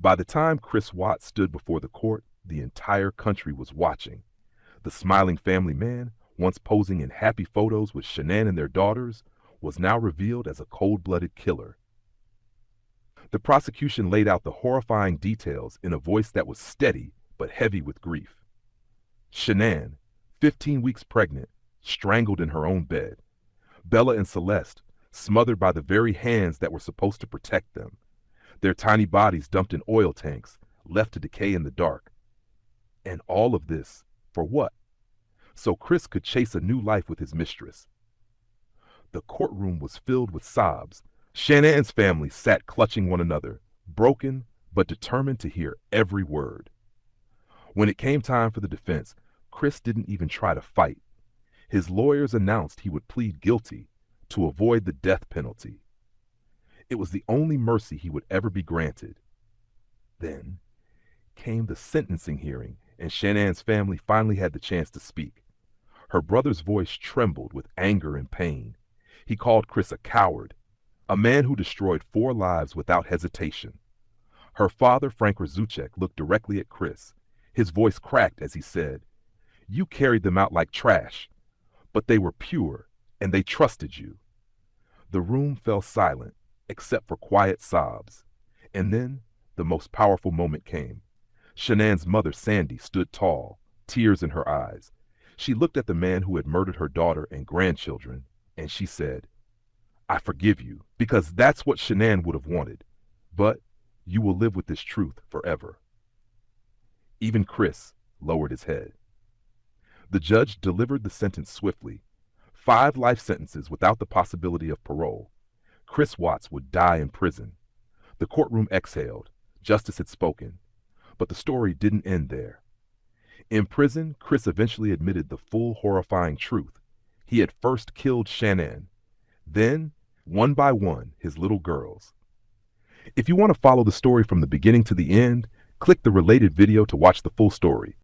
By the time Chris Watts stood before the court, the entire country was watching. The smiling family man, once posing in happy photos with Shanann and their daughters, was now revealed as a cold-blooded killer. The prosecution laid out the horrifying details in a voice that was steady but heavy with grief. Shanann, 15 weeks pregnant, strangled in her own bed. Bella and Celeste, smothered by the very hands that were supposed to protect them. Their tiny bodies dumped in oil tanks, left to decay in the dark. And all of this, for what? So Chris could chase a new life with his mistress. The courtroom was filled with sobs. Shanann's family sat clutching one another, broken but determined to hear every word. When it came time for the defense, Chris didn't even try to fight. His lawyers announced he would plead guilty to avoid the death penalty. It was the only mercy he would ever be granted. Then came the sentencing hearing, and Shanann's family finally had the chance to speak. Her brother's voice trembled with anger and pain. He called Chris a coward, a man who destroyed 4 lives without hesitation. Her father, Frank Rzucek, looked directly at Chris. His voice cracked as he said, "You carried them out like trash, but they were pure, and they trusted you." The room fell silent, except for quiet sobs. And then the most powerful moment came. Shanann's mother, Sandy, stood tall, tears in her eyes. She looked at the man who had murdered her daughter and grandchildren, and she said, "I forgive you, because that's what Shanann would have wanted. But you will live with this truth forever." Even Chris lowered his head. The judge delivered the sentence swiftly. 5 life sentences without the possibility of parole. Chris Watts would die in prison. The courtroom exhaled. Justice had spoken. But the story didn't end there. In prison, Chris eventually admitted the full horrifying truth. He had first killed Shanann. Then, one by one, his little girls. If you want to follow the story from the beginning to the end, click the related video to watch the full story.